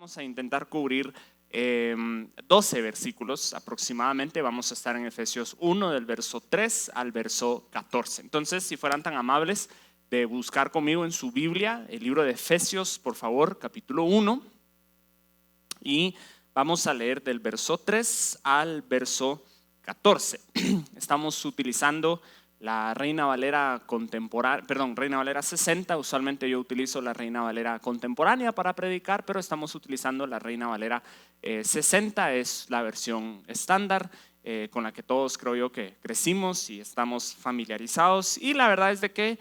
Vamos a intentar cubrir 12 versículos aproximadamente. Vamos a estar en Efesios 1 del verso 3 al verso 14. Entonces, si fueran tan amables de buscar conmigo en su Biblia el libro de Efesios, por favor, capítulo 1. Y vamos a leer del verso 3 al verso 14. Estamos utilizando la Reina Valera contemporánea, Reina Valera 60. Usualmente yo utilizo la Reina Valera contemporánea para predicar, pero estamos utilizando la Reina Valera 60, es la versión estándar con la que todos creo yo que crecimos y estamos familiarizados. Y la verdad es de que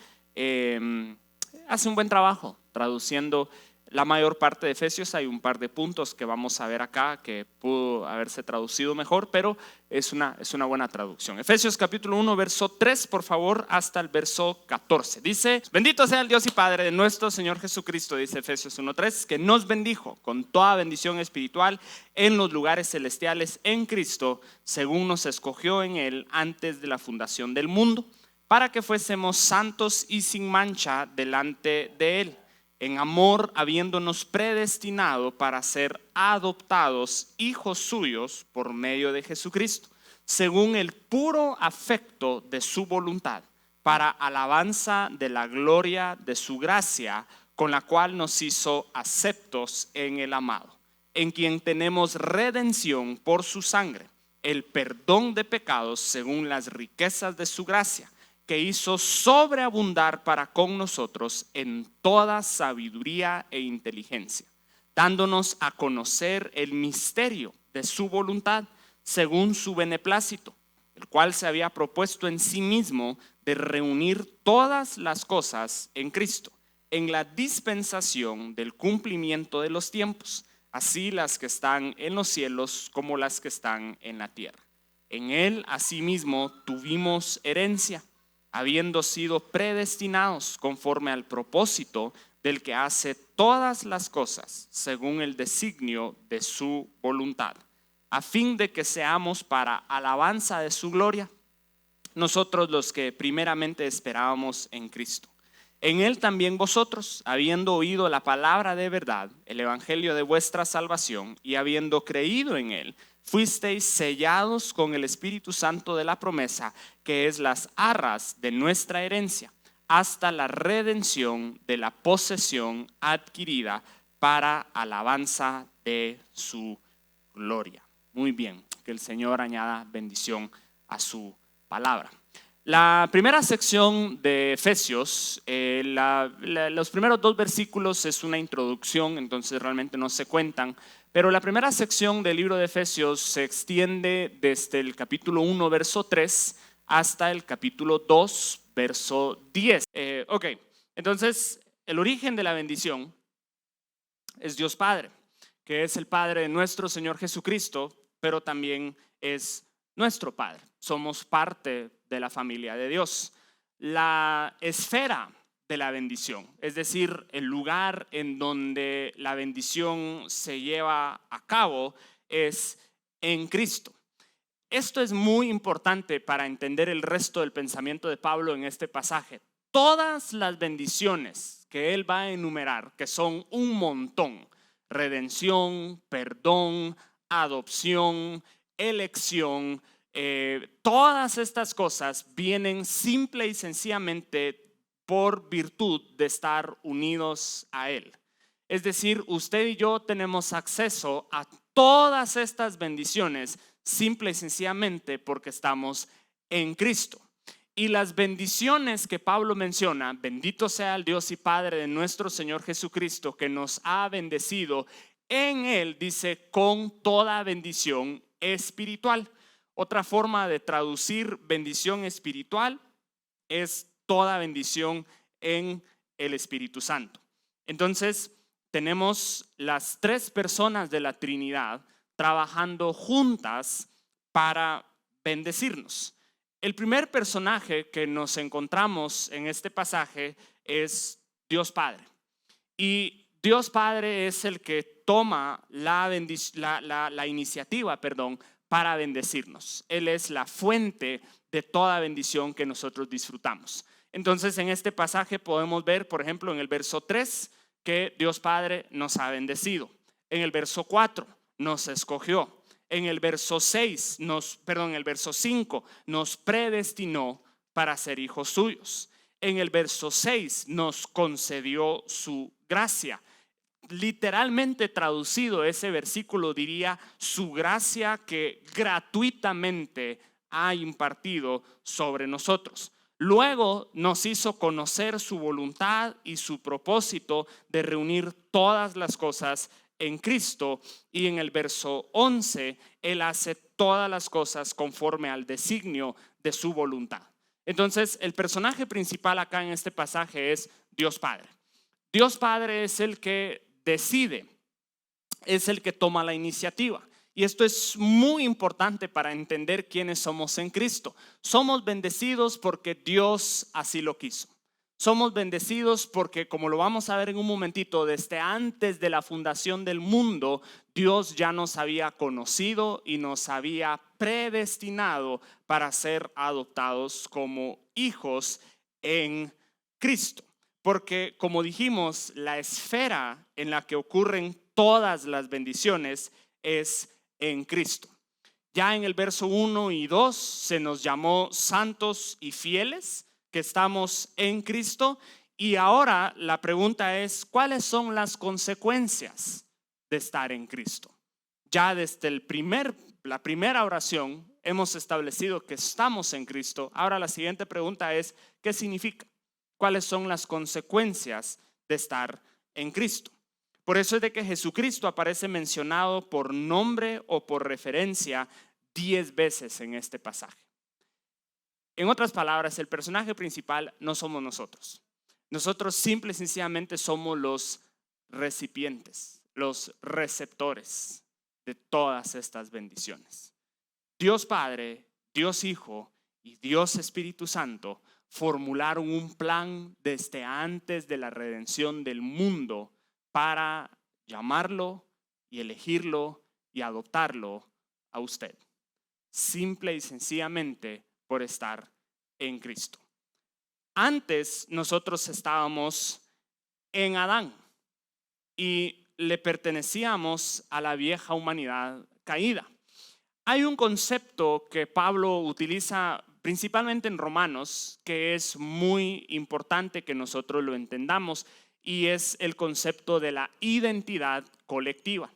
hace un buen trabajo traduciendo la mayor parte de Efesios. Hay un par de puntos que vamos a ver acá que pudo haberse traducido mejor, pero es una buena traducción. Efesios capítulo 1, verso 3, por favor, hasta el verso 14. Dice: bendito sea el Dios y Padre de nuestro Señor Jesucristo, dice Efesios 1:3, que nos bendijo con toda bendición espiritual en los lugares celestiales en Cristo, según nos escogió en Él antes de la fundación del mundo, para que fuésemos santos y sin mancha delante de Él, en amor, habiéndonos predestinado para ser adoptados hijos suyos por medio de Jesucristo, según el puro afecto de su voluntad, para alabanza de la gloria de su gracia, con la cual nos hizo aceptos en el amado, en quien tenemos redención por su sangre, el perdón de pecados según las riquezas de su gracia, que hizo sobreabundar para con nosotros en toda sabiduría e inteligencia, dándonos a conocer el misterio de su voluntad según su beneplácito, el cual se había propuesto en sí mismo de reunir todas las cosas en Cristo, en la dispensación del cumplimiento de los tiempos, así las que están en los cielos como las que están en la tierra. En Él asimismo tuvimos herencia, habiendo sido predestinados conforme al propósito del que hace todas las cosas según el designio de su voluntad, a fin de que seamos para alabanza de su gloria, nosotros los que primeramente esperábamos en Cristo. En Él también vosotros, habiendo oído la palabra de verdad, el evangelio de vuestra salvación, y habiendo creído en Él, fuisteis sellados con el Espíritu Santo de la promesa, que es las arras de nuestra herencia, hasta la redención de la posesión adquirida para alabanza de su gloria. Muy bien, que el Señor añada bendición a su palabra. La primera sección de Efesios, los primeros dos versículos es una introducción, entonces realmente no se cuentan, pero la primera sección del libro de Efesios se extiende desde el capítulo 1, verso 3, hasta el capítulo 2, verso 10. Entonces el origen de la bendición es Dios Padre, que es el Padre de nuestro Señor Jesucristo, pero también es nuestro Padre. Somos parte de la familia de Dios. La esfera de la bendición, es decir, el lugar en donde la bendición se lleva a cabo, es en Cristo. Esto es muy importante para entender el resto del pensamiento de Pablo en este pasaje. Todas las bendiciones que él va a enumerar, que son un montón: redención, perdón, adopción, elección, todas estas cosas vienen simple y sencillamente por virtud de estar unidos a Él. Es decir, usted y yo tenemos acceso a todas estas bendiciones simple y sencillamente porque estamos en Cristo. Y las bendiciones que Pablo menciona: bendito sea el Dios y Padre de nuestro Señor Jesucristo, que nos ha bendecido en Él, dice, con toda bendición espiritual. Otra forma de traducir bendición espiritual es toda bendición en el Espíritu Santo. Entonces tenemos las tres personas de la Trinidad trabajando juntas para bendecirnos. El primer personaje que nos encontramos en este pasaje es Dios Padre. Y Dios Padre es el que toma la iniciativa, para bendecirnos. Él es la fuente de toda bendición que nosotros disfrutamos. Entonces, en este pasaje podemos ver, por ejemplo, en el verso 3, que Dios Padre nos ha bendecido. En el verso 4 nos escogió. En el verso 5 nos predestinó para ser hijos suyos. En el verso 6 nos concedió su gracia. Literalmente traducido, ese versículo diría su gracia que gratuitamente ha impartido sobre nosotros. Luego nos hizo conocer su voluntad y su propósito de reunir todas las cosas en Cristo, y en el verso 11 Él hace todas las cosas conforme al designio de su voluntad. Entonces el personaje principal acá en este pasaje es Dios Padre. Dios Padre es el que decide, es el que toma la iniciativa. Y esto es muy importante para entender quiénes somos en Cristo. Somos bendecidos porque Dios así lo quiso. Somos bendecidos porque, como lo vamos a ver en un momentito, desde antes de la fundación del mundo, Dios ya nos había conocido y nos había predestinado para ser adoptados como hijos en Cristo. Porque, como dijimos, la esfera en la que ocurren todas las bendiciones es en Cristo. Ya en el verso 1 y 2 se nos llamó santos y fieles, que estamos en Cristo. Y ahora la pregunta es, ¿cuáles son las consecuencias de estar en Cristo? Ya desde la primera oración hemos establecido que estamos en Cristo. Ahora la siguiente pregunta es, ¿qué significa? ¿Cuáles son las consecuencias de estar en Cristo? Por eso es de que Jesucristo aparece mencionado por nombre o por referencia 10 veces en este pasaje. En otras palabras, el personaje principal no somos nosotros. Nosotros simple y sencillamente somos los recipientes, los receptores de todas estas bendiciones. Dios Padre, Dios Hijo y Dios Espíritu Santo formularon un plan desde antes de la redención del mundo para llamarlo y elegirlo y adoptarlo a usted. Simple y sencillamente por estar en Cristo. Antes nosotros estábamos en Adán y le pertenecíamos a la vieja humanidad caída. Hay un concepto que Pablo utiliza principalmente en Romanos que es muy importante que nosotros lo entendamos, y es el concepto de la identidad colectiva.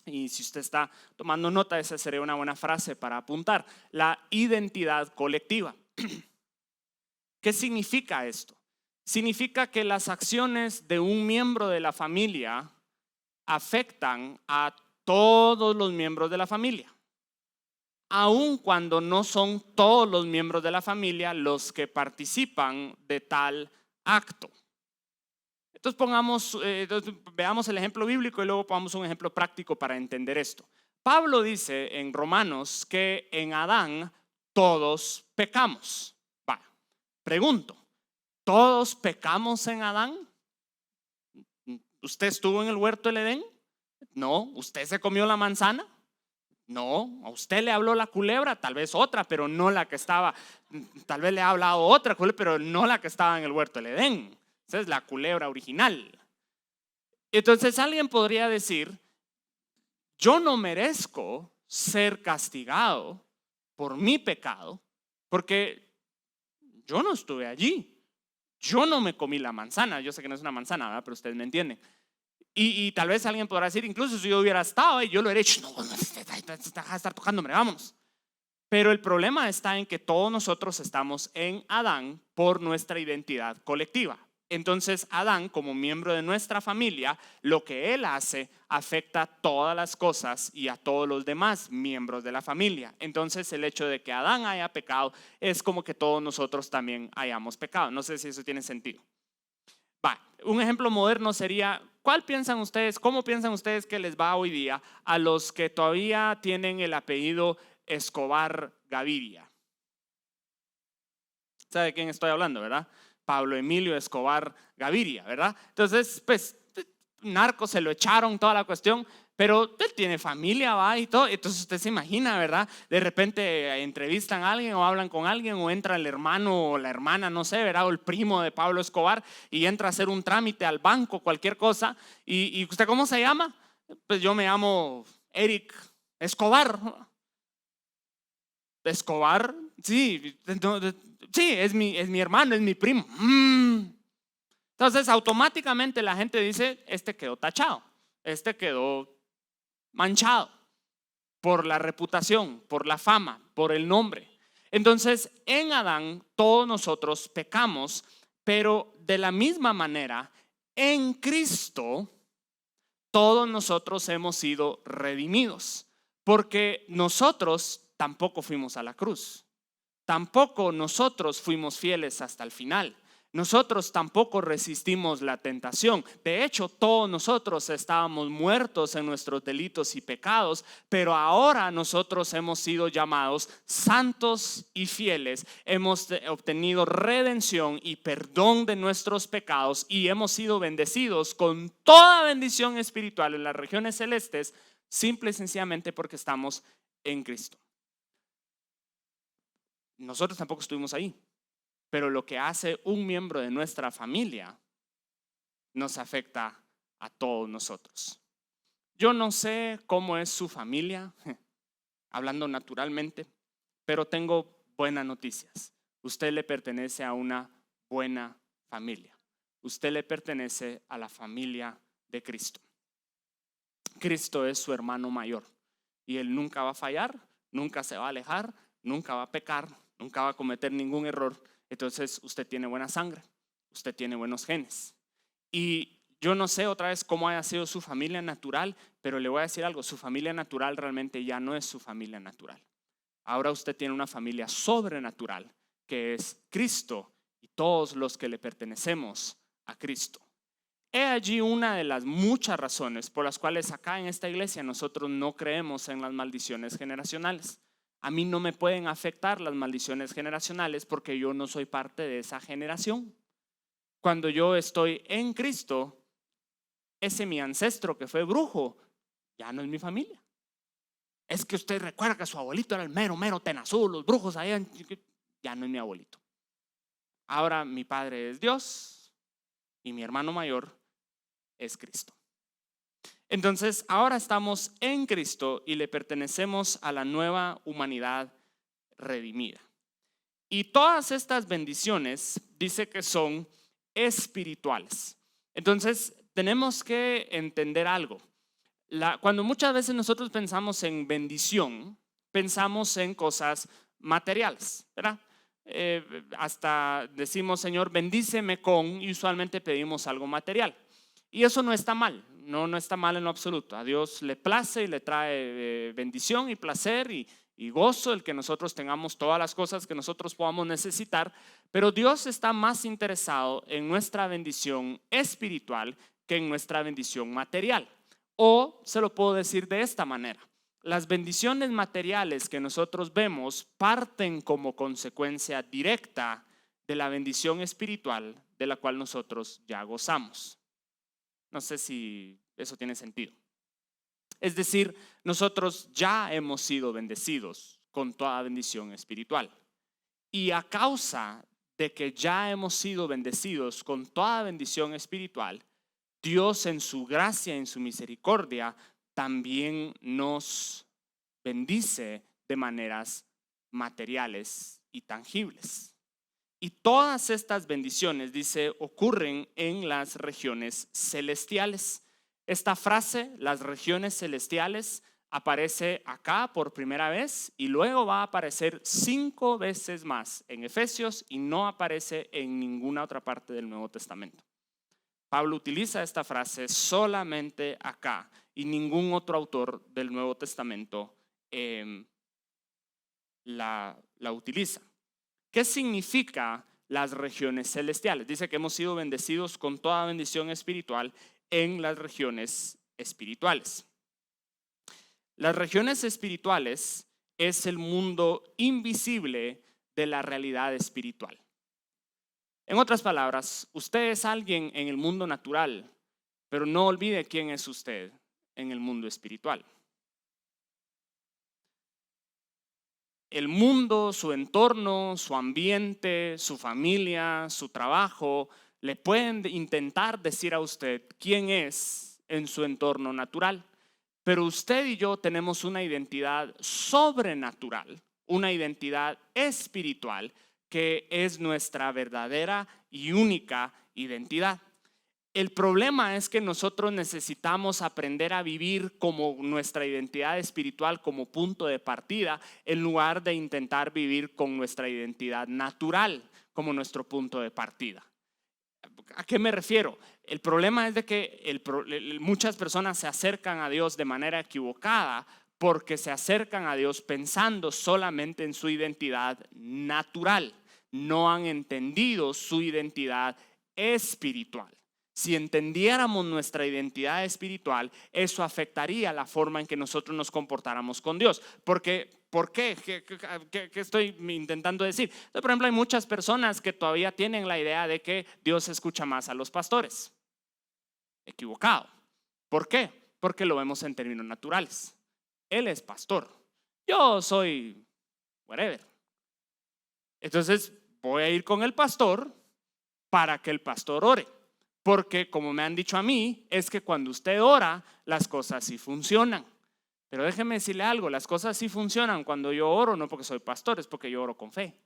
Y si usted está tomando nota, esa sería una buena frase para apuntar: la identidad colectiva. ¿Qué significa esto? Significa que las acciones de un miembro de la familia afectan a todos los miembros de la familia, aun cuando no son todos los miembros de la familia los que participan de tal acto. Entonces veamos el ejemplo bíblico y luego pongamos un ejemplo práctico para entender esto. Pablo dice en Romanos que en Adán todos pecamos. Pregunto, ¿todos pecamos en Adán? ¿Usted estuvo en el huerto del Edén? No. ¿Usted se comió la manzana? No. ¿A usted le habló la culebra? Tal vez otra, pero no la que estaba. Tal vez le ha hablado otra culebra, pero no la que estaba en el huerto del Edén. Esa es la culebra original. Entonces alguien podría decir, yo no merezco ser castigado por mi pecado porque yo no estuve allí. Yo no me comí la manzana. Yo sé que no es una manzana, ¿verdad? Pero ustedes me entienden. Y tal vez alguien podrá decir, incluso si yo hubiera estado ahí, yo lo hubiera hecho. No, deja de estar tocándome, vámonos. Pero el problema está en que todos nosotros estamos en Adán por nuestra identidad colectiva. Entonces Adán, como miembro de nuestra familia, lo que él hace afecta a todas las cosas y a todos los demás miembros de la familia. Entonces el hecho de que Adán haya pecado es como que todos nosotros también hayamos pecado. No sé si eso tiene sentido. Un ejemplo moderno sería, ¿cómo piensan ustedes que les va hoy día a los que todavía tienen el apellido Escobar Gaviria? ¿Sabe de quién estoy hablando, verdad? Pablo Emilio Escobar Gaviria, ¿verdad? Entonces, pues, narcos se lo echaron, toda la cuestión, pero él tiene familia, va, y todo. Entonces usted se imagina, ¿verdad? De repente entrevistan a alguien o hablan con alguien o entra el hermano o la hermana, no sé, ¿verdad? O el primo de Pablo Escobar y entra a hacer un trámite al banco, cualquier cosa. ¿Y usted cómo se llama? Pues yo me llamo Eric Escobar. Escobar, sí, sí, es mi hermano, es mi primo. Entonces, automáticamente la gente dice, este quedó tachado, este quedó manchado por la reputación, por la fama, por el nombre. Entonces, en Adán todos nosotros pecamos, pero de la misma manera, en Cristo todos nosotros hemos sido redimidos, porque nosotros tampoco fuimos a la cruz. Tampoco nosotros fuimos fieles hasta el final. Nosotros tampoco resistimos la tentación. De hecho, todos nosotros estábamos muertos en nuestros delitos y pecados, pero ahora nosotros hemos sido llamados santos y fieles. Hemos obtenido redención y perdón de nuestros pecados y hemos sido bendecidos con toda bendición espiritual en las regiones celestes, simple y sencillamente porque estamos en Cristo. Nosotros tampoco estuvimos ahí, pero lo que hace un miembro de nuestra familia nos afecta a todos nosotros. Yo no sé cómo es su familia, hablando naturalmente, pero tengo buenas noticias. Usted le pertenece a una buena familia. Usted le pertenece a la familia de Cristo. Cristo es su hermano mayor y Él nunca va a fallar, nunca se va a alejar, nunca va a pecar, nunca va a cometer ningún error. Entonces usted tiene buena sangre, usted tiene buenos genes. Y yo no sé otra vez cómo haya sido su familia natural, pero le voy a decir algo, su familia natural realmente ya no es su familia natural. Ahora usted tiene una familia sobrenatural, que es Cristo y todos los que le pertenecemos a Cristo. He allí una de las muchas razones por las cuales acá en esta iglesia nosotros no creemos en las maldiciones generacionales. A mí no me pueden afectar las maldiciones generacionales porque yo no soy parte de esa generación. Cuando yo estoy en Cristo, ese mi ancestro que fue brujo ya no es mi familia. Es que usted recuerda que su abuelito era el mero tenazú, los brujos allá, ya no es mi abuelito. Ahora mi padre es Dios y mi hermano mayor es Cristo. Entonces ahora estamos en Cristo y le pertenecemos a la nueva humanidad redimida. Y todas estas bendiciones dice que son espirituales. Entonces tenemos que entender algo. Cuando muchas veces nosotros pensamos en bendición, pensamos en cosas materiales, ¿verdad? Hasta decimos, Señor, bendíceme con, y usualmente pedimos algo material. Y eso no está mal, no está mal en lo absoluto. A Dios le place y le trae bendición y placer y gozo el que nosotros tengamos todas las cosas que nosotros podamos necesitar, pero Dios está más interesado en nuestra bendición espiritual que en nuestra bendición material. O se lo puedo decir de esta manera: las bendiciones materiales que nosotros vemos parten como consecuencia directa de la bendición espiritual de la cual nosotros ya gozamos. No sé si eso tiene sentido. Es decir, nosotros ya hemos sido bendecidos con toda bendición espiritual. Y a causa de que ya hemos sido bendecidos con toda bendición espiritual, Dios en su gracia y en su misericordia también nos bendice de maneras materiales y tangibles. Y todas estas bendiciones, dice, ocurren en las regiones celestiales. Esta frase, las regiones celestiales, aparece acá por primera vez y luego va a aparecer 5 veces más en Efesios y no aparece en ninguna otra parte del Nuevo Testamento. Pablo utiliza esta frase solamente acá y ningún otro autor del Nuevo Testamento la utiliza. ¿Qué significa las regiones celestiales? Dice que hemos sido bendecidos con toda bendición espiritual en las regiones espirituales. Las regiones espirituales es el mundo invisible de la realidad espiritual. En otras palabras, usted es alguien en el mundo natural, pero no olvide quién es usted en el mundo espiritual. El mundo, su entorno, su ambiente, su familia, su trabajo, le pueden intentar decir a usted quién es en su entorno natural. Pero usted y yo tenemos una identidad sobrenatural, una identidad espiritual que es nuestra verdadera y única identidad. El problema es que nosotros necesitamos aprender a vivir como nuestra identidad espiritual como punto de partida, en lugar de intentar vivir con nuestra identidad natural como nuestro punto de partida. ¿A qué me refiero? El problema es de que muchas personas se acercan a Dios de manera equivocada porque se acercan a Dios pensando solamente en su identidad natural. No han entendido su identidad espiritual. Si entendiéramos nuestra identidad espiritual, eso afectaría la forma en que nosotros nos comportáramos con Dios. ¿Por qué? ¿Qué estoy intentando decir? Por ejemplo, hay muchas personas que todavía tienen la idea de que Dios escucha más a los pastores. Equivocado. ¿Por qué? Porque lo vemos en términos naturales. Él es pastor. Yo soy whatever. Entonces voy a ir con el pastor para que el pastor ore. Porque como me han dicho a mí, es que cuando usted ora, las cosas sí funcionan. Pero déjeme decirle algo, las cosas sí funcionan cuando yo oro, no porque soy pastor, es porque yo oro con fe.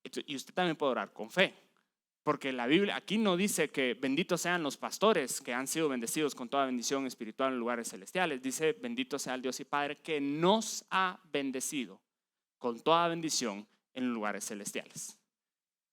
Y usted también puede orar con fe. Porque la Biblia aquí no dice que benditos sean los pastores que han sido bendecidos con toda bendición espiritual en lugares celestiales. Dice bendito sea el Dios y Padre que nos ha bendecido con toda bendición en lugares celestiales.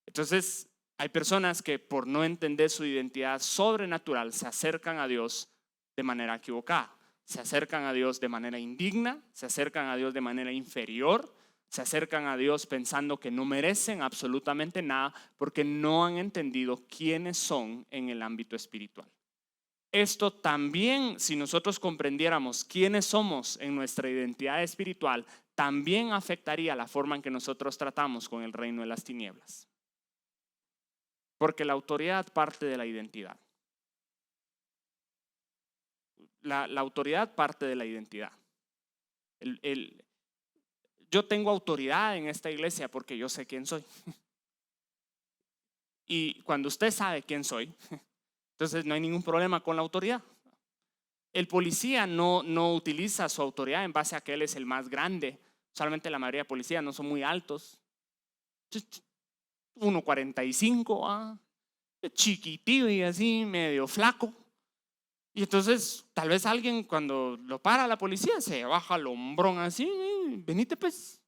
Entonces, hay personas que por no entender su identidad sobrenatural se acercan a Dios de manera equivocada. Se acercan a Dios de manera indigna, se acercan a Dios de manera inferior, se acercan a Dios pensando que no merecen absolutamente nada porque no han entendido quiénes son en el ámbito espiritual. Esto también, si nosotros comprendiéramos quiénes somos en nuestra identidad espiritual, también afectaría la forma en que nosotros tratamos con el reino de las tinieblas. Porque la autoridad parte de la identidad. La autoridad parte de la identidad. Yo tengo autoridad en esta iglesia porque yo sé quién soy. Y cuando usted sabe quién soy, entonces no hay ningún problema con la autoridad. El policía no utiliza su autoridad en base a que él es el más grande. Solamente la mayoría de policías no son muy altos. 1.45, chiquitillo y así, medio flaco. Y entonces tal vez alguien cuando lo para la policía se baja el hombrón así, venite pues.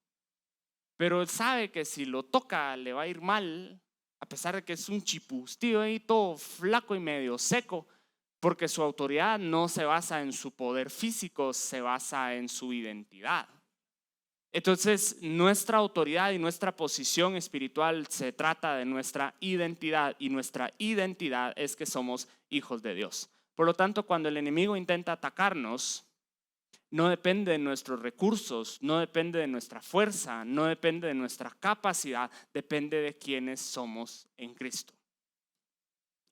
Pero él sabe que si lo toca le va a ir mal, a pesar de que es un chipustío ahí todo flaco y medio seco, porque su autoridad no se basa en su poder físico, se basa en su identidad. Entonces, nuestra autoridad y nuestra posición espiritual se trata de nuestra identidad, y nuestra identidad es que somos hijos de Dios. Por lo tanto, cuando el enemigo intenta atacarnos, no depende de nuestros recursos, no depende de nuestra fuerza, no depende de nuestra capacidad, depende de quiénes somos en Cristo.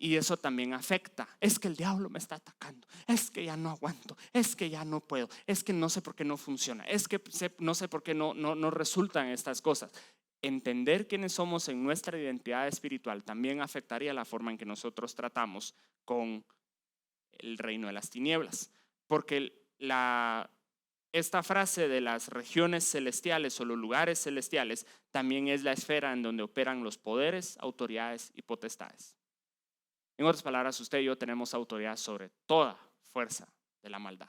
Y eso también afecta. Es que el diablo me está atacando. Es que ya no aguanto. Es que ya no puedo. Es que no sé por qué no funciona. Es que no sé por qué no resultan estas cosas. Entender quiénes somos en nuestra identidad espiritual también afectaría la forma en que nosotros tratamos con el reino de las tinieblas. Porque esta frase de las regiones celestiales o los lugares celestiales también es la esfera en donde operan los poderes, autoridades y potestades. En otras palabras, usted y yo tenemos autoridad sobre toda fuerza de la maldad.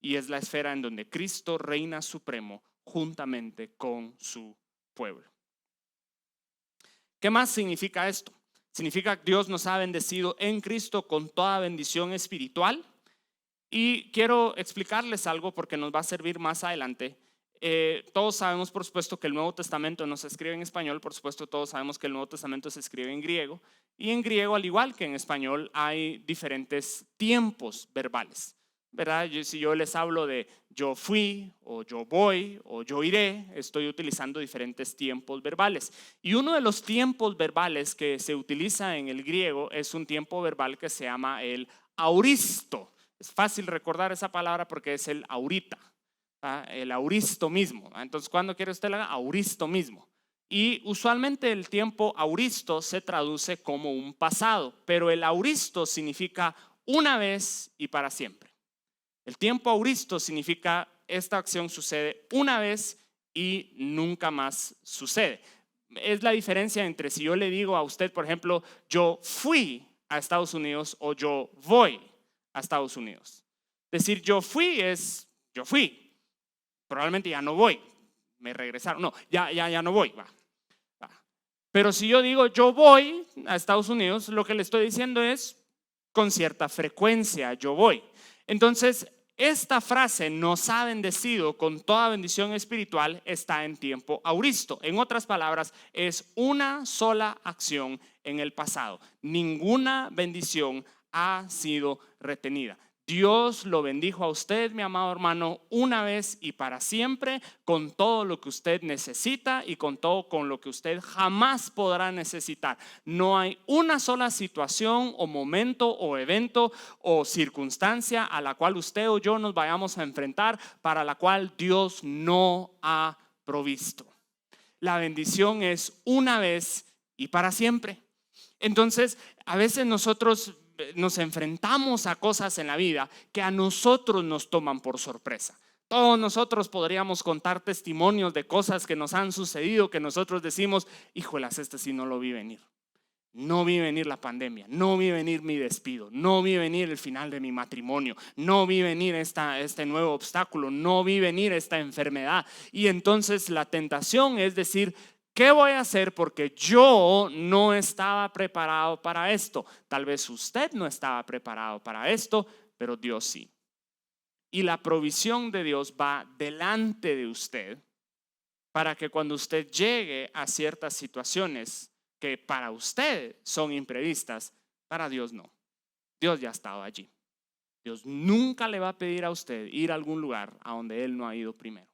Y es la esfera en donde Cristo reina supremo juntamente con su pueblo. ¿Qué más significa esto? Significa que Dios nos ha bendecido en Cristo con toda bendición espiritual. Y quiero explicarles algo porque nos va a servir más adelante. Todos sabemos, por supuesto, que el Nuevo Testamento no se escribe en español. Por supuesto, todos sabemos que el Nuevo Testamento se escribe en griego. Y en griego, al igual que en español, hay diferentes tiempos verbales, ¿verdad? Si yo les hablo de yo fui, o yo voy, o yo iré, estoy utilizando diferentes tiempos verbales. Y uno de los tiempos verbales que se utiliza en el griego es un tiempo verbal que se llama el auristo. Es fácil recordar esa palabra porque es el ahorita, el auristo mismo. Entonces, ¿cuándo quiere usted la auristo mismo? Y usualmente el tiempo auristo se traduce como un pasado, pero el auristo significa una vez y para siempre. El tiempo auristo significa esta acción sucede una vez y nunca más sucede. Es la diferencia entre si yo le digo a usted, por ejemplo, yo fui a Estados Unidos o yo voy a Estados Unidos. Decir yo fui es yo fui, probablemente ya no voy, me regresaron, no, ya no voy, va. Pero si yo digo yo voy a Estados Unidos, lo que le estoy diciendo es con cierta frecuencia yo voy. Entonces, esta frase nos ha bendecido con toda bendición espiritual está en tiempo auristo. En otras palabras, es una sola acción en el pasado. Ninguna bendición ha sido retenida. Dios lo bendijo a usted, mi amado hermano, una vez y para siempre, con todo lo que usted necesita y con todo con lo que usted jamás podrá necesitar. No hay una sola situación o momento o evento o circunstancia a la cual usted o yo nos vayamos a enfrentar para la cual Dios no ha provisto. La bendición es una vez y para siempre. Entonces, a veces nosotros nos enfrentamos a cosas en la vida que a nosotros nos toman por sorpresa. Todos nosotros podríamos contar testimonios de cosas que nos han sucedido, que nosotros decimos, híjolas, este sí no lo vi venir. No vi venir la pandemia, no vi venir mi despido, no vi venir el final de mi matrimonio, no vi venir este nuevo obstáculo, no vi venir esta enfermedad. Y entonces la tentación es decir, ¿qué voy a hacer? Porque yo no estaba preparado para esto. Tal vez usted no estaba preparado para esto, pero Dios sí. Y la provisión de Dios va delante de usted para que cuando usted llegue a ciertas situaciones que para usted son imprevistas, para Dios no. Dios ya ha estado allí. Dios nunca le va a pedir a usted ir a algún lugar a donde Él no ha ido primero.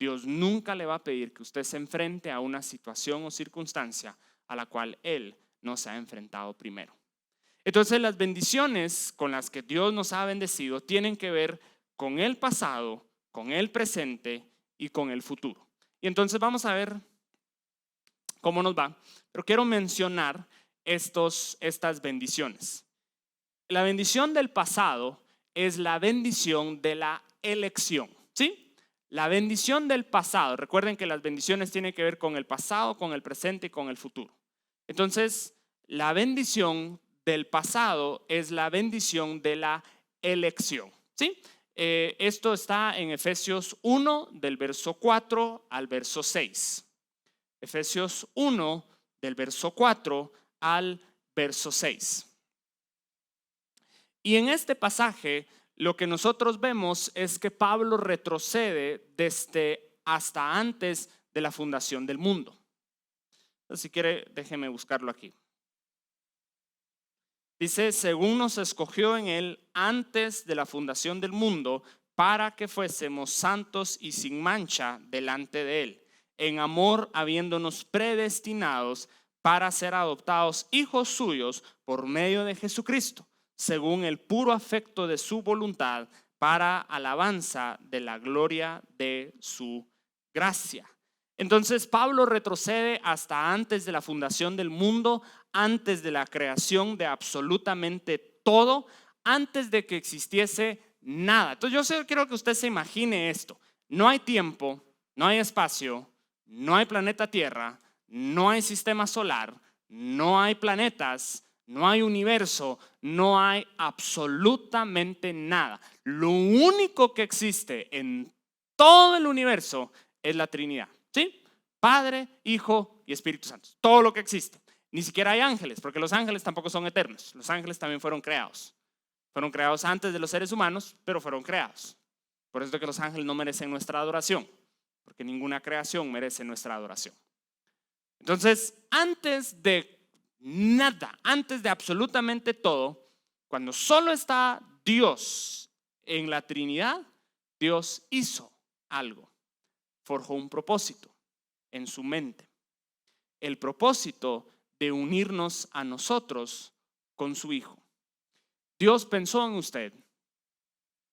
Dios nunca le va a pedir que usted se enfrente a una situación o circunstancia a la cual Él no se ha enfrentado primero. Entonces las bendiciones con las que Dios nos ha bendecido tienen que ver con el pasado, con el presente y con el futuro. Y entonces vamos a ver cómo nos va, pero quiero mencionar estas bendiciones. La bendición del pasado es la bendición de la elección, ¿sí? La bendición del pasado, recuerden que las bendiciones tienen que ver con el pasado, con el presente y con el futuro. Entonces, la bendición del pasado es la bendición de la elección, ¿sí? Esto está en Efesios 1 del verso 4 al verso 6. Efesios 1 del verso 4 al verso 6. Y en este pasaje lo que nosotros vemos es que Pablo retrocede desde hasta antes de la fundación del mundo. Entonces, si quiere, déjeme buscarlo aquí. Dice, según nos escogió en él antes de la fundación del mundo, para que fuésemos santos y sin mancha delante de él, en amor habiéndonos predestinados para ser adoptados hijos suyos por medio de Jesucristo, según el puro afecto de su voluntad, para alabanza de la gloria de su gracia. Entonces Pablo retrocede hasta antes de la fundación del mundo, antes de la creación de absolutamente todo, antes de que existiese nada. Entonces yo quiero que usted se imagine esto. No hay tiempo, no hay espacio, no hay planeta Tierra, no hay sistema solar, no hay planetas, no hay universo, no hay absolutamente nada. Lo único que existe en todo el universo es la Trinidad, ¿sí? Padre, Hijo y Espíritu Santo. Todo lo que existe. Ni siquiera hay ángeles, porque los ángeles tampoco son eternos. Los ángeles también fueron creados. Fueron creados antes de los seres humanos, pero fueron creados. Por eso es que los ángeles no merecen nuestra adoración, porque ninguna creación merece nuestra adoración. Entonces, antes de nada, antes de absolutamente todo, cuando solo está Dios en la Trinidad, Dios hizo algo, forjó un propósito en su mente, el propósito de unirnos a nosotros con su Hijo. Dios pensó en usted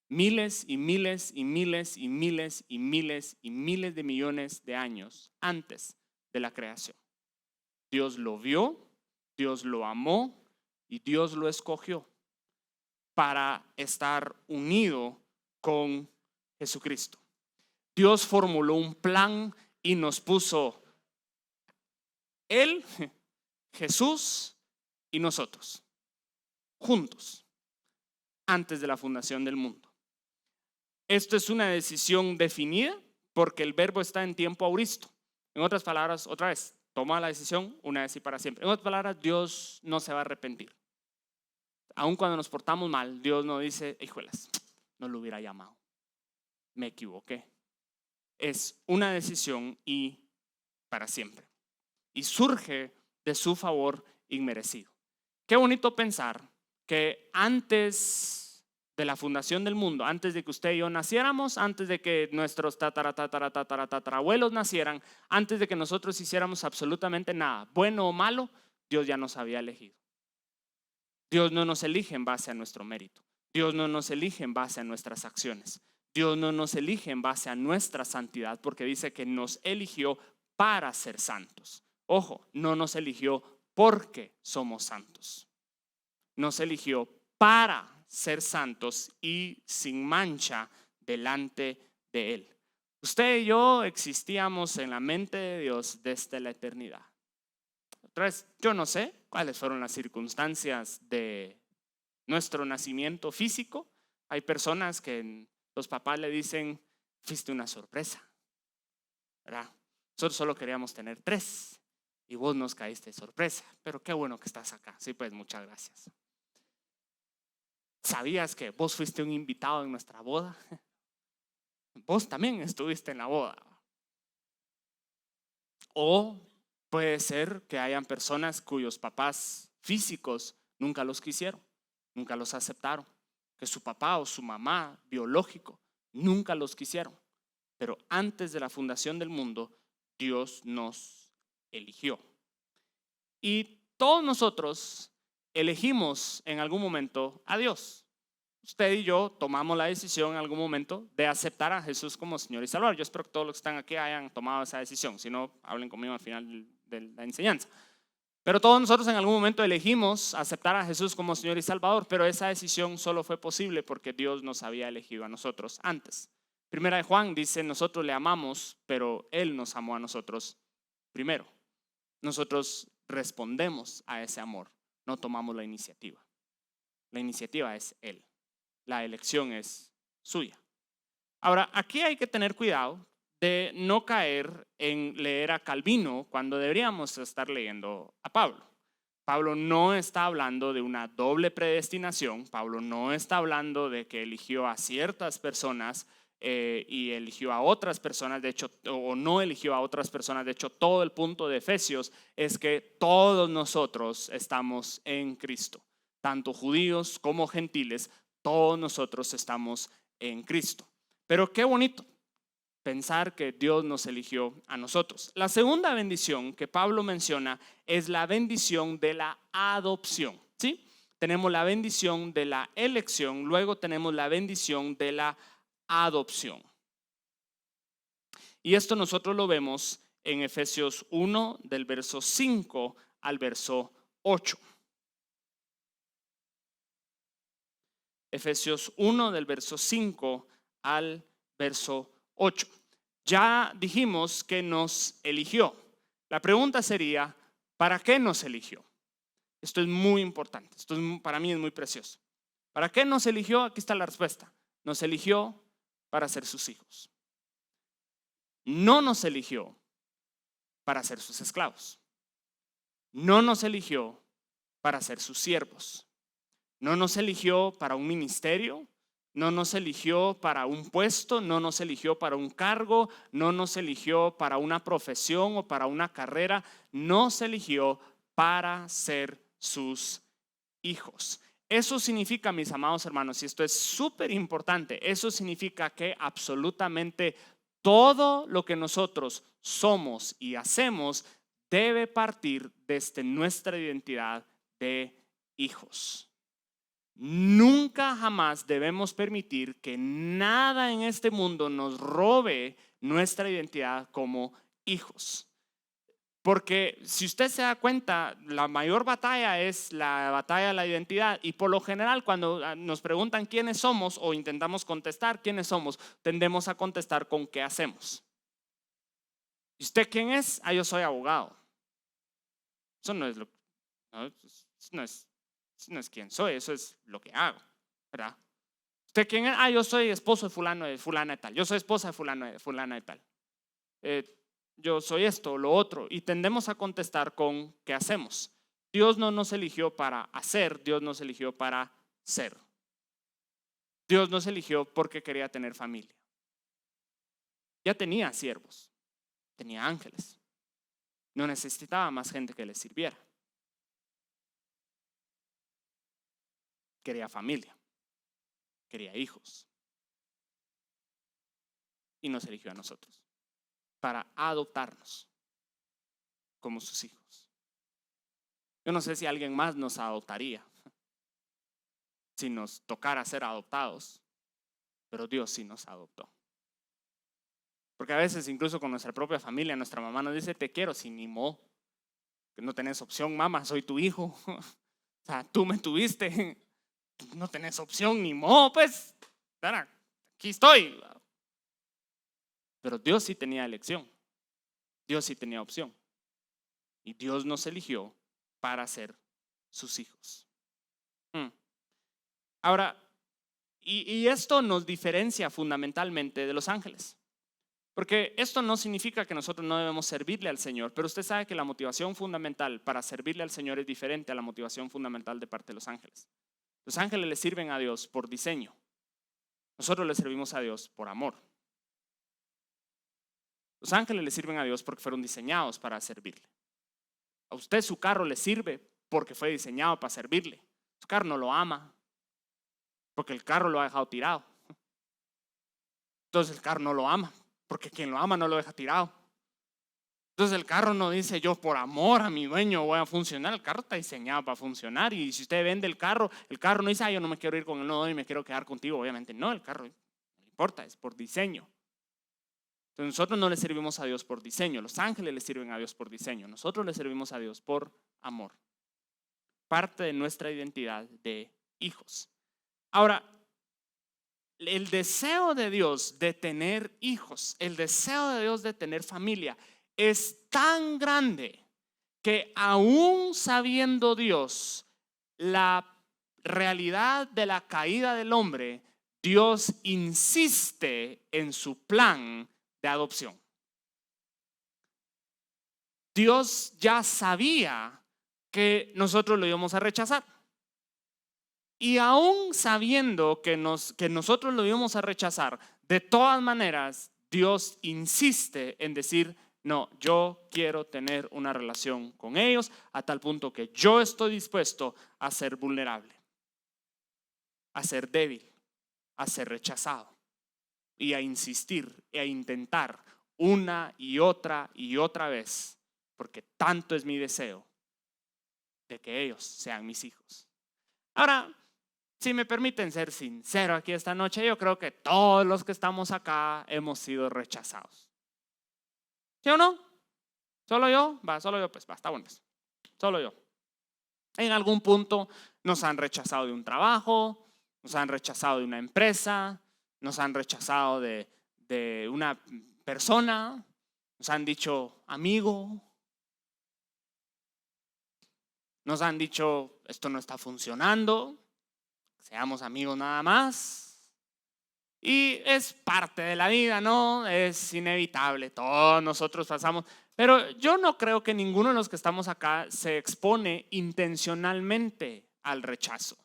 miles y miles y miles y miles y miles y miles de millones de años antes de la creación. Dios lo vio, Dios lo amó y Dios lo escogió para estar unido con Jesucristo. Dios formuló un plan y nos puso Él, Jesús y nosotros juntos antes de la fundación del mundo. Esto es una decisión definida porque el verbo está en tiempo auristo. En otras palabras, otra vez, toma la decisión una vez y para siempre. En otras palabras, Dios no se va a arrepentir. Aun cuando nos portamos mal, Dios no dice, híjolas, no lo hubiera llamado, me equivoqué. Es una decisión y para siempre. Y surge de su favor inmerecido. Qué bonito pensar que antes de la fundación del mundo, antes de que usted y yo naciéramos, antes de que nuestros tatarabuelos nacieran, antes de que nosotros hiciéramos absolutamente nada, bueno o malo, Dios ya nos había elegido. Dios no nos elige en base a nuestro mérito. Dios no nos elige en base a nuestras acciones. Dios no nos elige en base a nuestra santidad, porque dice que nos eligió para ser santos. Ojo, no nos eligió porque somos santos. Nos eligió para ser santos y sin mancha delante de Él. Usted y yo existíamos en la mente de Dios desde la eternidad. Otra vez, yo no sé cuáles fueron las circunstancias de nuestro nacimiento físico. Hay personas que los papás le dicen, fuiste una sorpresa, ¿verdad? Nosotros solo queríamos tener 3 y vos nos caíste de sorpresa, pero qué bueno que estás acá. Sí, pues muchas gracias. ¿Sabías que vos fuiste un invitado en nuestra boda? Vos también estuviste en la boda. O puede ser que hayan personas cuyos papás físicos nunca los quisieron, nunca los aceptaron, que su papá o su mamá biológico nunca los quisieron. Pero antes de la fundación del mundo, Dios nos eligió. Y todos nosotros elegimos en algún momento a Dios. Usted y yo tomamos la decisión en algún momento de aceptar a Jesús como Señor y Salvador. Yo espero que todos los que están aquí hayan tomado esa decisión. Si no, hablen conmigo al final de la enseñanza. Pero todos nosotros en algún momento elegimos aceptar a Jesús como Señor y Salvador, pero esa decisión solo fue posible porque Dios nos había elegido a nosotros antes. Primera de Juan dice, nosotros le amamos, pero Él nos amó a nosotros primero. Nosotros respondemos a ese amor, no tomamos la iniciativa. La iniciativa es Él, la elección es suya. Ahora, aquí hay que tener cuidado de no caer en leer a Calvino cuando deberíamos estar leyendo a Pablo. Pablo no está hablando de una doble predestinación. Pablo no está hablando de que eligió a ciertas personas y eligió a otras personas, de hecho, o no eligió a otras personas. De hecho, todo el punto de Efesios es que todos nosotros estamos en Cristo, tanto judíos como gentiles, todos nosotros estamos en Cristo. Pero qué bonito pensar que Dios nos eligió a nosotros. La segunda bendición que Pablo menciona es la bendición de la adopción, ¿sí? Tenemos la bendición de la elección, luego tenemos la bendición de la adopción. Y esto nosotros lo vemos en Efesios 1 del verso 5 al verso 8. Efesios 1 del verso 5 al verso 8. Ya dijimos que nos eligió. La pregunta sería, ¿para qué nos eligió? Esto es muy importante, para mí es muy precioso. ¿Para qué nos eligió? Aquí está la respuesta. Nos eligió para ser sus hijos. No nos eligió para ser sus esclavos. No nos eligió para ser sus siervos. No nos eligió para un ministerio. No nos eligió para un puesto, no nos eligió para un cargo, no nos eligió para una profesión o para una carrera, nos eligió para ser sus hijos. Eso significa, mis amados hermanos, y esto es súper importante, eso significa que absolutamente todo lo que nosotros somos y hacemos debe partir desde nuestra identidad de hijos. Nunca jamás debemos permitir que nada en este mundo nos robe nuestra identidad como hijos. Porque si usted se da cuenta, la mayor batalla es la batalla de la identidad, y por lo general cuando nos preguntan quiénes somos o intentamos contestar quiénes somos, tendemos a contestar con qué hacemos. ¿Y usted quién es? Yo soy abogado. Eso no es eso no es quién soy, eso es lo que hago, ¿verdad? ¿Usted quién es? Yo soy esposo de fulano, de fulana de tal. Yo soy esposa de fulano, de fulana de tal. Yo soy esto, lo otro, y tendemos a contestar con qué hacemos. Dios no nos eligió para hacer, Dios nos eligió para ser. Dios nos eligió porque quería tener familia. Ya tenía siervos, tenía ángeles, no necesitaba más gente que le sirviera. Quería familia, quería hijos, y nos eligió a nosotros para adoptarnos como sus hijos. Yo no sé si alguien más nos adoptaría si nos tocara ser adoptados, pero Dios sí nos adoptó. Porque a veces incluso con nuestra propia familia, nuestra mamá nos dice te quiero, sin ni modo, que no tenés opción, mamá, soy tu hijo. O sea, tú me tuviste, no tenés opción, ni modo, pues, aquí estoy. Pero Dios sí tenía elección, Dios sí tenía opción, y Dios nos eligió para ser sus hijos. Ahora, y esto nos diferencia fundamentalmente de los ángeles, porque esto no significa que nosotros no debemos servirle al Señor, pero usted sabe que la motivación fundamental para servirle al Señor es diferente a la motivación fundamental de parte de los ángeles. Los ángeles le sirven a Dios por diseño, nosotros le servimos a Dios por amor. Los ángeles le sirven a Dios porque fueron diseñados para servirle. A usted su carro le sirve porque fue diseñado para servirle. Su carro no lo ama porque el carro lo ha dejado tirado. Entonces el carro no lo ama porque quien lo ama no lo deja tirado. Entonces el carro no dice yo por amor a mi dueño voy a funcionar. El carro está diseñado para funcionar, y si usted vende el carro no dice yo no me quiero ir con el nodo y me quiero quedar contigo. Obviamente no, el carro no importa, es por diseño. Entonces nosotros no le servimos a Dios por diseño, los ángeles le sirven a Dios por diseño, nosotros le servimos a Dios por amor. Parte de nuestra identidad de hijos. Ahora, el deseo de Dios de tener hijos, el deseo de Dios de tener familia es tan grande que aún sabiendo Dios la realidad de la caída del hombre, Dios insiste en su plan de adopción. Dios ya sabía que nosotros lo íbamos a rechazar. Y aún sabiendo que nosotros lo íbamos a rechazar, de todas maneras, Dios insiste en decir, no, yo quiero tener una relación con ellos a tal punto que yo estoy dispuesto a ser vulnerable, a ser débil, a ser rechazado y a insistir y a intentar una y otra vez, porque tanto es mi deseo de que ellos sean mis hijos. Ahora, si me permiten ser sincero aquí esta noche, yo creo que todos los que estamos acá hemos sido rechazados. ¿Sí o no? ¿Solo yo? Solo yo, pues está bueno. Solo yo. En algún punto nos han rechazado de un trabajo, nos han rechazado de una empresa, nos han rechazado de una persona, nos han dicho amigo, nos han dicho esto no está funcionando, seamos amigos nada más. Y es parte de la vida, ¿no? Es inevitable, todos nosotros pasamos. Pero yo no creo que ninguno de los que estamos acá se expone intencionalmente al rechazo.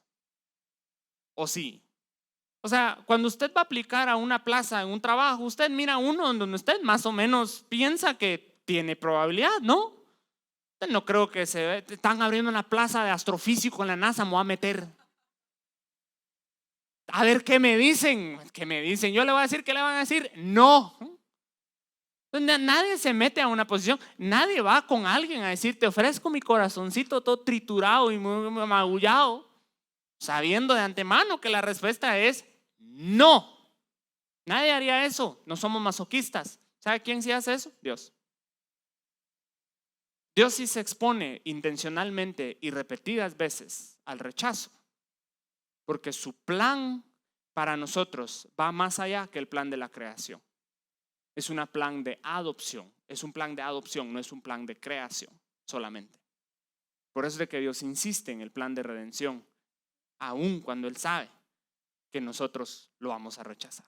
¿O sí? O sea, cuando usted va a aplicar a una plaza en un trabajo, usted mira uno donde usted más o menos piensa que tiene probabilidad, ¿no? Usted no creo que están abriendo una plaza de astrofísico en la NASA, me voy a meter. A ver qué me dicen. Yo le voy a decir, ¿qué le van a decir? No. Nadie se mete a una posición, nadie va con alguien a decir, te ofrezco mi corazoncito todo triturado y muy magullado, sabiendo de antemano que la respuesta es no. Nadie haría eso, no somos masoquistas. ¿Sabe quién sí hace eso? Dios. Dios sí se expone intencionalmente y repetidas veces al rechazo, porque su plan para nosotros va más allá que el plan de la creación. Es un plan de adopción, no es un plan de creación solamente. Por eso es de que Dios insiste en el plan de redención, aun cuando Él sabe que nosotros lo vamos a rechazar.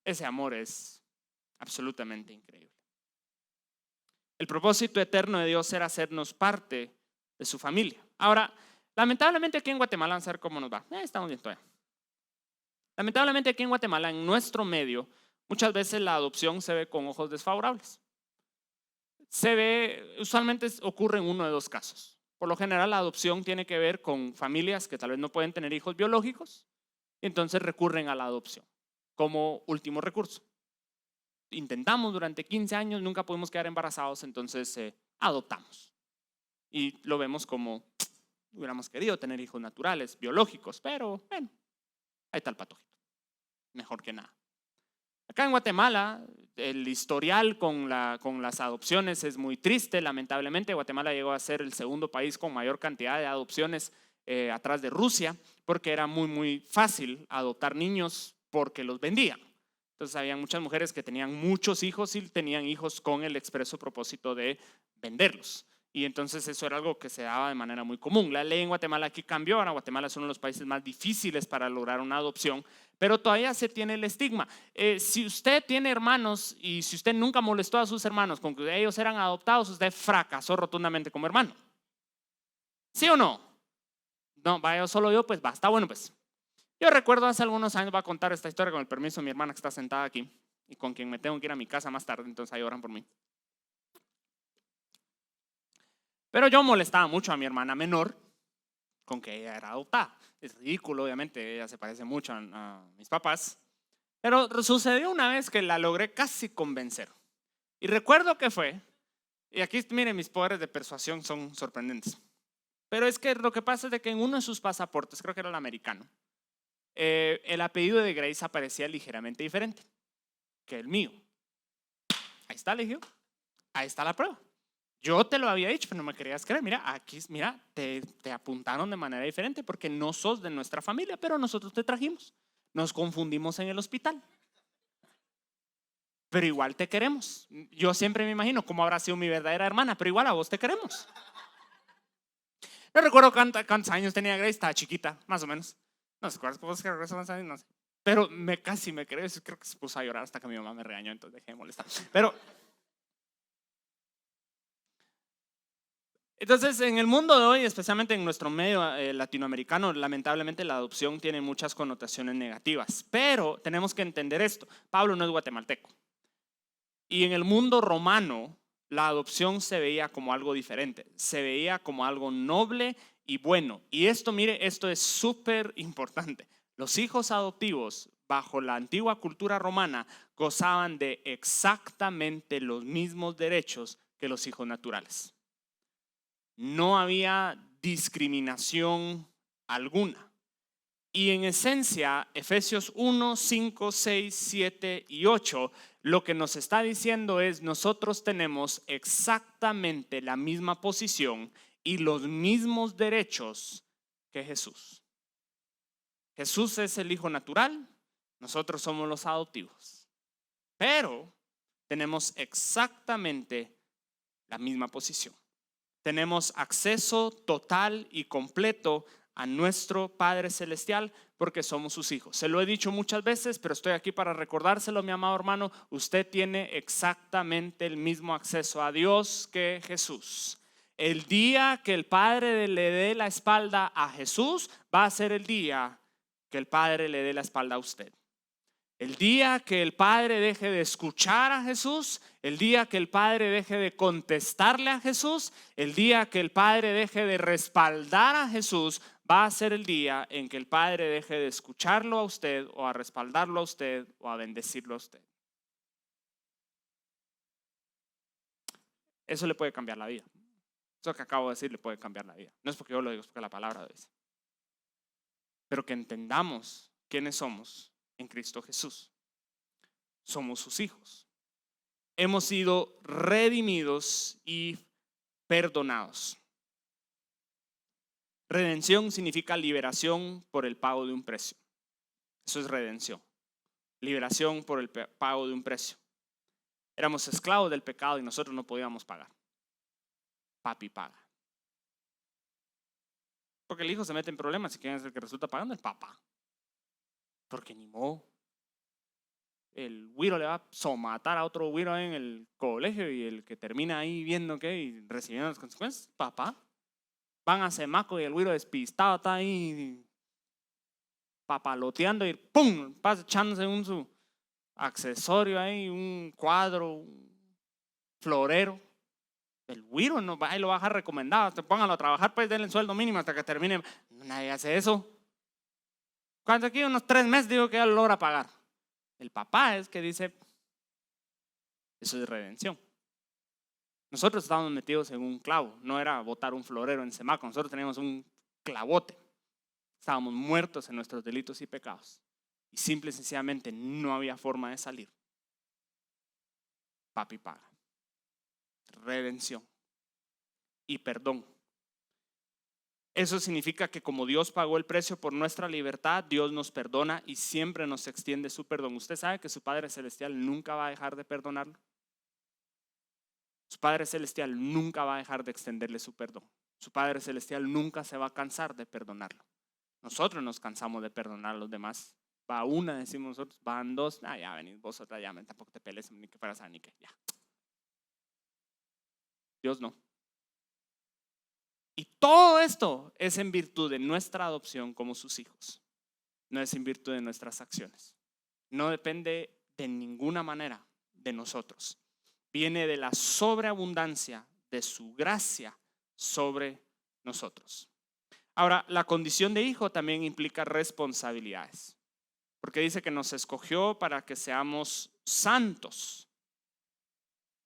Ese amor es absolutamente increíble. El propósito eterno de Dios era hacernos parte de su familia. Ahora, lamentablemente aquí en Guatemala, vamos a ver cómo nos va. Estamos bien todavía. Lamentablemente aquí en Guatemala, en nuestro medio, muchas veces la adopción se ve con ojos desfavorables. Usualmente ocurre en uno de dos casos. Por lo general, la adopción tiene que ver con familias que tal vez no pueden tener hijos biológicos y entonces recurren a la adopción como último recurso. Intentamos durante 15 años, nunca pudimos quedar embarazados, entonces adoptamos. Y lo vemos como hubiéramos querido tener hijos naturales, biológicos, pero bueno, ahí está el patojito. Mejor que nada. Acá en Guatemala, el historial con las adopciones es muy triste, lamentablemente. Guatemala llegó a ser el segundo país con mayor cantidad de adopciones atrás de Rusia, porque era muy fácil adoptar niños porque los vendían. Entonces había muchas mujeres que tenían muchos hijos y tenían hijos con el expreso propósito de venderlos. Y entonces eso era algo que se daba de manera muy común. La ley en Guatemala aquí cambió, ahora Guatemala es uno de los países más difíciles para lograr una adopción, pero todavía se tiene el estigma. Si usted tiene hermanos y si usted nunca molestó a sus hermanos con que ellos eran adoptados, usted fracasó rotundamente como hermano. ¿Sí o no? No, vaya, solo yo, pues basta. Bueno, pues yo recuerdo hace algunos años, voy a contar esta historia con el permiso de mi hermana que está sentada aquí y con quien me tengo que ir a mi casa más tarde, entonces ahí oran por mí. Pero yo molestaba mucho a mi hermana menor con que ella era adoptada. Es ridículo, obviamente, ella se parece mucho a mis papás. Pero sucedió una vez que la logré casi convencer. Y recuerdo que fue, y aquí miren, mis poderes de persuasión son sorprendentes. Pero es que lo que pasa es de que en uno de sus pasaportes, creo que era el americano, el apellido de Grace aparecía ligeramente diferente que el mío. Ahí está, le dije, ahí está la prueba. Yo te lo había dicho, pero no me querías creer. Mira, aquí, mira, te apuntaron de manera diferente porque no sos de nuestra familia, pero nosotros te trajimos. Nos confundimos en el hospital. Pero igual te queremos. Yo siempre me imagino cómo habrá sido mi verdadera hermana, pero igual a vos te queremos. No recuerdo cuántos años tenía Grace, estaba chiquita, más o menos. No sé cuántos años, no sé. Pero casi me creo que se puso a llorar hasta que mi mamá me regañó, entonces dejé de molestar. Pero entonces, en el mundo de hoy, especialmente en nuestro medio latinoamericano, lamentablemente la adopción tiene muchas connotaciones negativas. Pero tenemos que entender esto. Pablo no es guatemalteco. Y en el mundo romano, la adopción se veía como algo diferente. Se veía como algo noble y bueno. Y esto, mire, esto es súper importante. Los hijos adoptivos, bajo la antigua cultura romana, gozaban de exactamente los mismos derechos que los hijos naturales. No había discriminación alguna. Y en esencia, Efesios 1, 5, 6, 7 y 8, lo que nos está diciendo es: nosotros tenemos exactamente la misma posición y los mismos derechos que Jesús. Jesús es el hijo natural, nosotros somos los adoptivos. Pero tenemos exactamente la misma posición. Tenemos acceso total y completo a nuestro Padre Celestial porque somos sus hijos. Se lo he dicho muchas veces, pero estoy aquí para recordárselo, mi amado hermano. Usted tiene exactamente el mismo acceso a Dios que Jesús. El día que el Padre le dé la espalda a Jesús, va a ser el día que el Padre le dé la espalda a usted. El día que el Padre deje de escuchar a Jesús, el día que el Padre deje de contestarle a Jesús, el día que el Padre deje de respaldar a Jesús, va a ser el día en que el Padre deje de escucharlo a usted o a respaldarlo a usted o a bendecirlo a usted. Eso le puede cambiar la vida. Eso que acabo de decir le puede cambiar la vida. No es porque yo lo digo, es porque la palabra lo dice. Pero que entendamos quiénes somos en Cristo Jesús. Somos sus hijos. Hemos sido redimidos y perdonados. Redención significa liberación por el pago de un precio. Eso es redención. Liberación por el pago de un precio. Éramos esclavos del pecado y nosotros no podíamos pagar. Papi paga. Porque el hijo se mete en problemas y ¿quién es el que resulta pagando? El papá. Porque ni modo. El güiro le va a somatar a otro güiro en el colegio y el que termina ahí viendo qué y recibiendo las consecuencias, papá. Van a Semaco y el güiro despistado está ahí papaloteando y ¡pum! Pasa echándose su accesorio ahí, un cuadro, un florero. El güiro no va y lo va a dejar recomendado. Te pónganlo a trabajar, pues denle el sueldo mínimo hasta que termine. Nadie hace eso. Cuando aquí unos 3 meses digo que ya lo logra pagar. El papá es que dice, eso es redención. Nosotros estábamos metidos en un clavo, no era botar un florero en Semaco, nosotros teníamos un clavote. Estábamos muertos en nuestros delitos y pecados. Y simple y sencillamente no había forma de salir. Papi paga. Redención y perdón. Eso significa que como Dios pagó el precio por nuestra libertad, Dios nos perdona y siempre nos extiende su perdón. ¿Usted sabe que su Padre Celestial nunca va a dejar de perdonarlo? Su Padre Celestial nunca va a dejar de extenderle su perdón. Su Padre Celestial nunca se va a cansar de perdonarlo. Nosotros nos cansamos de perdonar a los demás. Va una, decimos nosotros, van dos, ya venís vos otra, ya tampoco te pelees, ni que fueras a ni que, ya. Dios no. Y todo esto es en virtud de nuestra adopción como sus hijos. No es en virtud de nuestras acciones. No depende de ninguna manera de nosotros. Viene de la sobreabundancia de su gracia sobre nosotros. Ahora, la condición de hijo también implica responsabilidades. Porque dice que nos escogió para que seamos santos.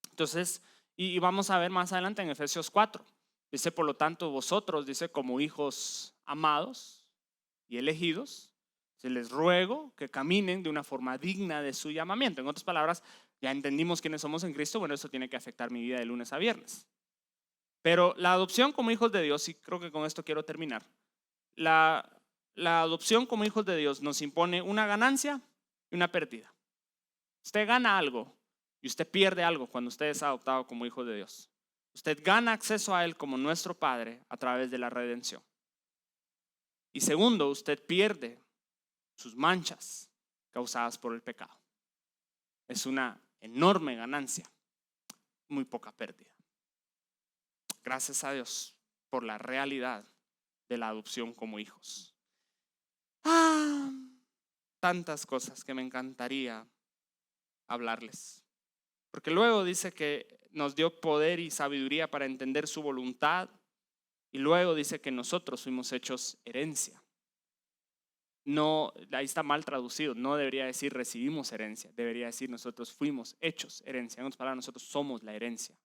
Entonces, y vamos a ver más adelante en Efesios 4. Dice, por lo tanto, vosotros, dice, como hijos amados y elegidos, se les ruego que caminen de una forma digna de su llamamiento. En otras palabras, ya entendimos quiénes somos en Cristo, bueno, eso tiene que afectar mi vida de lunes a viernes. Pero la adopción como hijos de Dios, y creo que con esto quiero terminar, la adopción como hijos de Dios nos impone una ganancia y una pérdida. Usted gana algo y usted pierde algo cuando usted es adoptado como hijo de Dios. Usted gana acceso a Él como nuestro Padre a través de la redención. Y segundo, usted pierde sus manchas causadas por el pecado. Es una enorme ganancia, muy poca pérdida. Gracias a Dios por la realidad de la adopción como hijos. Tantas cosas que me encantaría hablarles. Porque luego dice que nos dio poder y sabiduría para entender su voluntad. Y luego dice que nosotros fuimos hechos herencia. No, ahí está mal traducido. No debería decir recibimos herencia. Debería decir nosotros fuimos hechos herencia. En otras palabras, nosotros somos la herencia